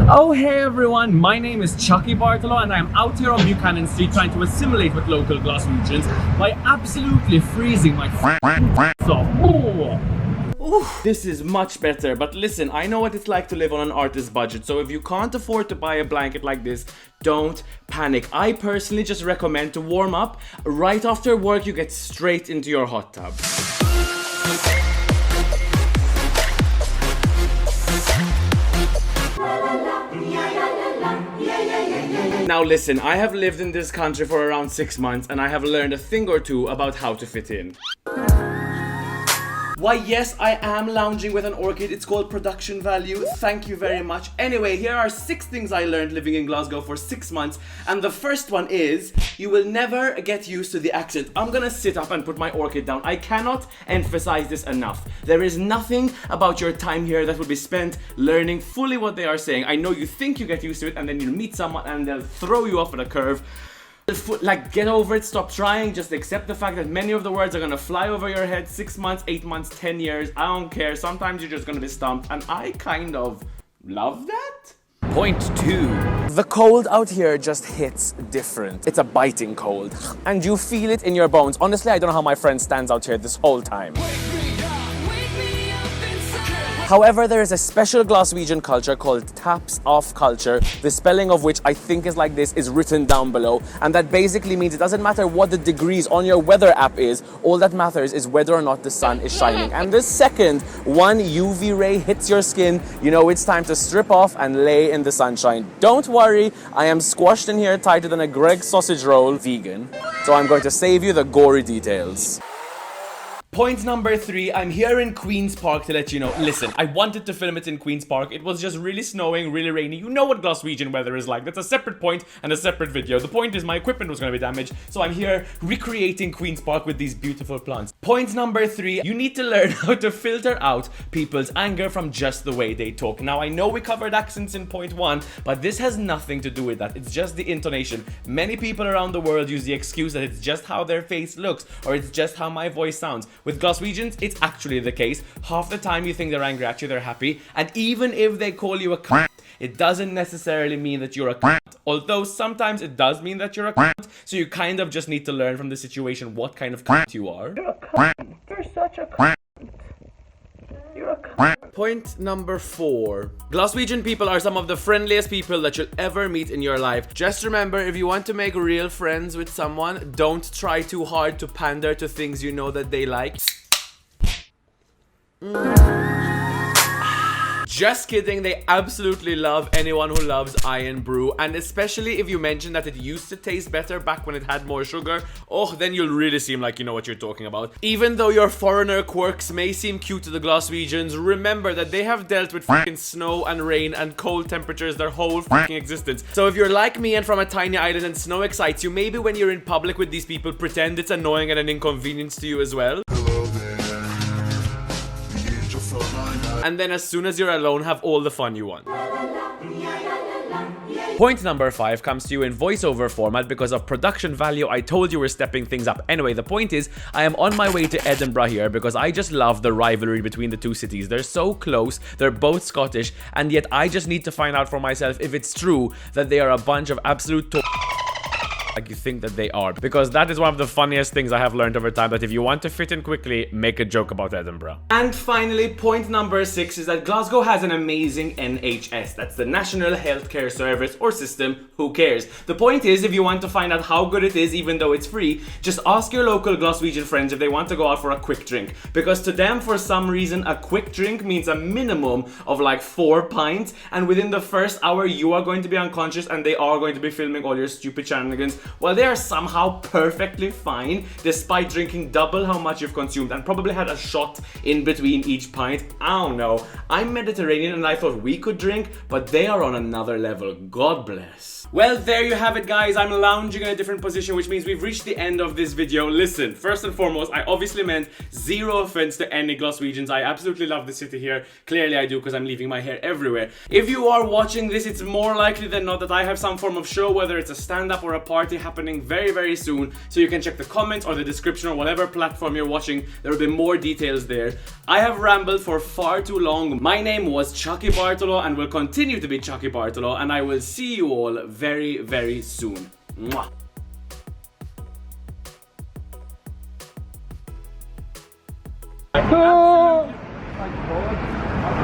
Oh hey everyone, my name is Chucky Bartolo and I am out here on Buchanan Street trying to assimilate with local Glaswegians by absolutely freezing my off. Ooh, this is much better, but listen, I know what it's like to live on an artist's budget, so if you can't afford to buy a blanket like this, don't panic. I personally just recommend to warm up. Right after work, you get straight into your hot tub. Now listen, I have lived in this country for around 6 months and I have learned a thing or two about how to fit in. Why yes, I am lounging with an orchid. It's called production value. Thank you very much. Anyway, here are 6 things I learned living in Glasgow for 6 months. And the first one is, you will never get used to the accent. I'm gonna sit up and put my orchid down. I cannot emphasize this enough. There is nothing about your time here that would be spent learning fully what they are saying. I know you think you get used to it and then you'll meet someone and they'll throw you off at a curve. Like, get over it, stop trying, just accept the fact that many of the words are gonna fly over your head. 6 months, 8 months, 10 years, I don't care. Sometimes you're just gonna be stumped, and I kind of love that. Point 2. The cold out here just hits different. It's a biting cold, and you feel it in your bones. Honestly, I don't know how my friend stands out here this whole time. However, there is a special Glaswegian culture called taps off culture, the spelling of which I think is like this, is written down below, and that basically means it doesn't matter what the degrees on your weather app is, all that matters is whether or not the sun is shining. And the second one UV ray hits your skin, you know it's time to strip off and lay in the sunshine. Don't worry, I am squashed in here tighter than a Greggs sausage roll, vegan, so I'm going to save you the gory details. Point number 3, I'm here in Queen's Park to let you know. Listen, I wanted to film it in Queen's Park. It was just really snowing, really rainy. You know what Glaswegian weather is like. That's a separate point and a separate video. The point is my equipment was going to be damaged, so I'm here recreating Queen's Park with these beautiful plants. Point number 3, you need to learn how to filter out people's anger from just the way they talk. Now, I know we covered accents in point 1, but this has nothing to do with that. It's just the intonation. Many people around the world use the excuse that it's just how their face looks, or it's just how my voice sounds. With Glaswegians, it's actually the case. Half the time you think they're angry at you, they're happy. And even if they call you a cunt, it doesn't necessarily mean that you're a cunt. Although sometimes it does mean that you're a cunt. So you kind of just need to learn from the situation what kind of cunt you are. You're a cunt. You're such a cunt. You're a cunt. Point number 4. Glaswegian people are some of the friendliest people that you'll ever meet in your life. Just remember, if you want to make real friends with someone, don't try too hard to pander to things you know that they like. Just kidding, they absolutely love anyone who loves Iron Brew, and especially if you mention that it used to taste better back when it had more sugar, oh, then you'll really seem like you know what you're talking about. Even though your foreigner quirks may seem cute to the Glaswegians, remember that they have dealt with fucking snow and rain and cold temperatures their whole fucking existence. So if you're like me and from a tiny island and snow excites you, maybe when you're in public with these people, pretend it's annoying and an inconvenience to you as well. And then as soon as you're alone, have all the fun you want. Point number 5 comes to you in voiceover format because of production value. I told you we're stepping things up. Anyway, the point is, I am on my way to Edinburgh here because I just love the rivalry between the two cities. They're so close, they're both Scottish, and yet I just need to find out for myself if it's true that they are a bunch of absolute like you think that they are, because that is one of the funniest things I have learned over time, that if you want to fit in quickly, make a joke about Edinburgh. And finally, point number 6 is that Glasgow has an amazing NHS. That's the National Healthcare Service or system, who cares? The point is, if you want to find out how good it is even though it's free, just ask your local Glaswegian friends if they want to go out for a quick drink, because to them, for some reason, a quick drink means a minimum of like 4 pints, and within the first hour you are going to be unconscious and they are going to be filming all your stupid shenanigans, while they are somehow perfectly fine despite drinking double how much you've consumed and probably had a shot in between each pint. I don't know. I'm Mediterranean and I thought we could drink, but they are on another level. God bless. Well, there you have it, guys. I'm lounging in a different position, which means we've reached the end of this video. Listen, first and foremost, I obviously meant zero offense to any Glaswegians. I absolutely love the city here. Clearly I do, because I'm leaving my hair everywhere. If you are watching this, it's more likely than not that I have some form of show, whether it's a stand-up or a party actually happening very, very soon. So you can check the comments or the description or whatever platform you're watching. There will be more details there. I have rambled for far too long. My name was Chucky Bartolo and will continue to be Chucky Bartolo, and I will see you all very, very soon. Mwah.